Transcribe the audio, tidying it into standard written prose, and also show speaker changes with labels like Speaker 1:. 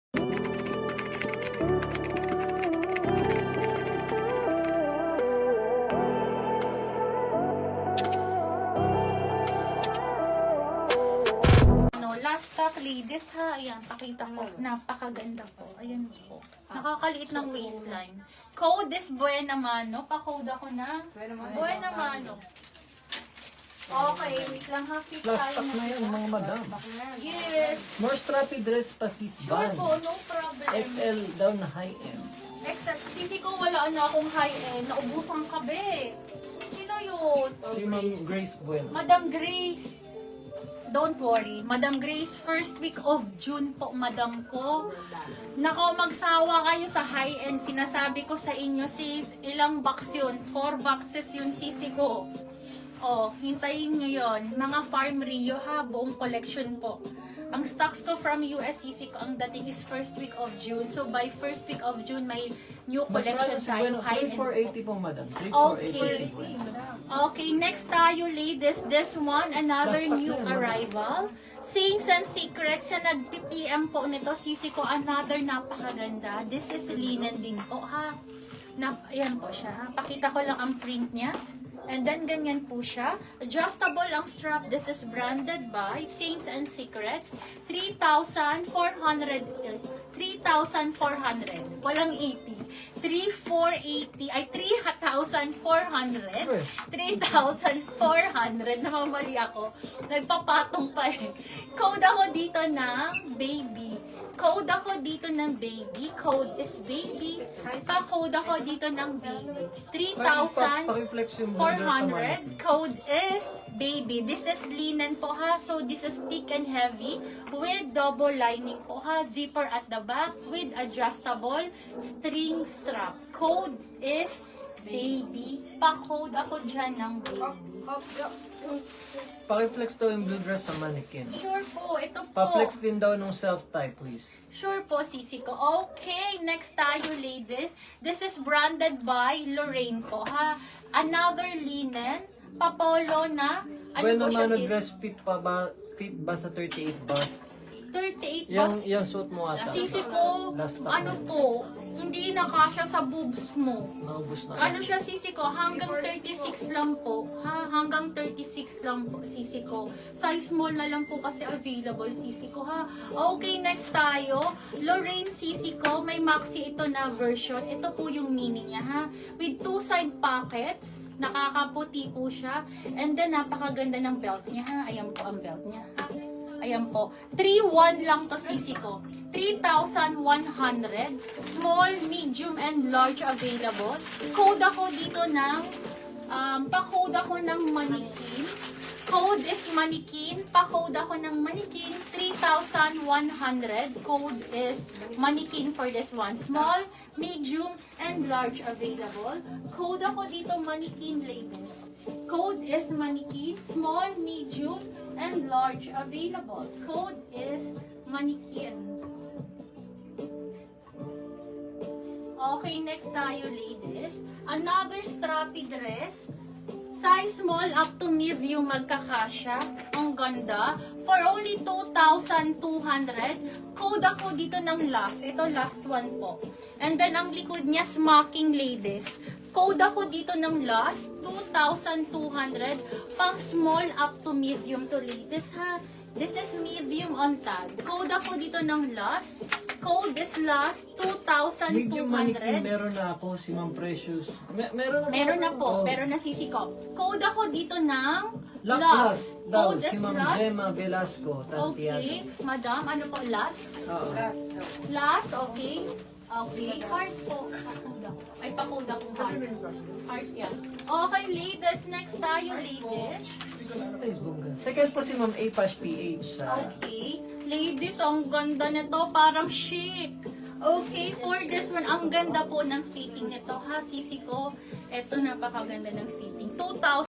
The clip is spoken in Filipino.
Speaker 1: Last stock ladies ha, ayan, pakita ko, napakaganda po, ayan po, nakakaliit ng waistline. Code is Buena Mano, pa-code ako ng Buena Mano. Okay, wait lang ha, fit
Speaker 2: Last
Speaker 1: tayo
Speaker 2: stock na yan, mga madam.
Speaker 1: Yes,
Speaker 2: More strappy dress pa sis
Speaker 1: sure
Speaker 2: band.
Speaker 1: po, no problem.
Speaker 2: XL down na high end.
Speaker 1: Except, sisi ko wala na akong high-end, naubusan ka be. Sino yun?
Speaker 2: Si Ma'am Grace Bueno.
Speaker 1: Madam Grace. Don't worry. Madam Grace, first week of June po, madam ko. Nako, magsawa kayo sa high-end. Sinasabi ko sa inyo, sis, ilang box yun? 4 boxes yun, sisi ko. Oh, hintayin nyo yun. Mga Farm Rio ha, buong collection po. Ang stocks ko from US, sisi ko, ang dating is first week of June. So, by first week of June, may new collection tayo, high-end po.
Speaker 2: 3480 po madam. 3480
Speaker 1: Okay.
Speaker 2: si Bueno.
Speaker 1: Okay, next tayo ladies, this one, another
Speaker 2: Last pack
Speaker 1: new
Speaker 2: na yan,
Speaker 1: arrival. Saints and Secrets, sa nag-PPM po nito, sisi ko, another napakaganda. This is linen din po ha. Ayan po siya ha. Pakita ko lang ang print niya. And then, ganyan po siya. Adjustable ang strap. This is branded by Saints and Secrets. 3,400. Walang 80. 3,480. Ay, 3,400. 3,400. Namamali ako. Nagpapatong pa eh. Code ako dito ng baby. Code ako dito ng baby. Code is baby. Pa-code ako dito ng baby. 3,400. Code is baby. This is linen po ha. So this is thick and heavy with double lining po ha. Zipper at the back with adjustable string strap. Code is baby. Pa-code ako dyan ng baby.
Speaker 2: Paki-flex daw yung blue dress sa mannequin.
Speaker 1: Sure po. Ito po.
Speaker 2: Pa-flex din daw nung self-tie please.
Speaker 1: Sure po, sisi ko. Okay, next tayo, ladies. This is branded by Lorraine po, ha? Another linen, papolo na, ano
Speaker 2: Bueno
Speaker 1: po siya,
Speaker 2: Mano
Speaker 1: sis?
Speaker 2: dress fit ba sa 38 bust?
Speaker 1: 38 boss.
Speaker 2: Yung suit mo ata.
Speaker 1: Sisi ko,
Speaker 2: Last stock
Speaker 1: ano
Speaker 2: na yun.
Speaker 1: po, hindi nakasya sa boobs mo.
Speaker 2: Naubos na.
Speaker 1: Ano siya, sisi ko? Hanggang 36 lang po. Ha? Hanggang 36 lang po, sisi ko. Size small na lang po kasi available, sisi ko, ha? Okay, next tayo. Lorraine, sisi ko. May maxi ito na version. Ito po yung mini niya, ha? With 2 side pockets. Nakakaputi po siya. And then, napakaganda ng belt niya, ha? Ayan po ang belt niya, ha? Ayan po. 3,100 lang to, sisi ko. 3,100. Small, medium, and large available. Code ako dito ng, pa-code ako ng mannequin. Code is mannequin. Pa-code ako ng mannequin. 3,100. Code is mannequin for this one. Small, medium, and large available. Code ako dito mannequin, ladies. Code is mannequin. Small, medium, and large available. Code is mannequin. Okay, next tayo, ladies. Another strappy dress. Size small up to medium magkakasya. Ang ganda. For only 2,200. Code ako dito ng last. Ito last one po. And then ang likod niya smocking, ladies. Code ako dito ng last. 2,200. Pang small up to medium to, ladies ha. This is medium on tag. Code ako dito ng last. Code is last. 2,200.
Speaker 2: Medium mannequin meron na ako si Ma'am Precious.
Speaker 1: Meron na po,
Speaker 2: Oh.
Speaker 1: meron na sisi ko. Code ako dito ng
Speaker 2: Last daw
Speaker 1: Code
Speaker 2: si
Speaker 1: is
Speaker 2: Ma'am
Speaker 1: last.
Speaker 2: Gemma Velasco.
Speaker 1: Okay, madam, ano po, last?
Speaker 2: Oo.
Speaker 1: Last, okay. Okay, heart po. Pa-code ako. Ay, pa-code ako heart. Heart yan. Okay, ladies. Next tayo, ladies.
Speaker 2: Ay, bongga. Second po si Ma'am Apash PH sa
Speaker 1: Okay. Ladies, ang ganda nito. Parang chic. Okay, for this one, ang ganda po ng fitting nito. Ha, sisi ko. Ito, napakaganda ng fitting. 2,000.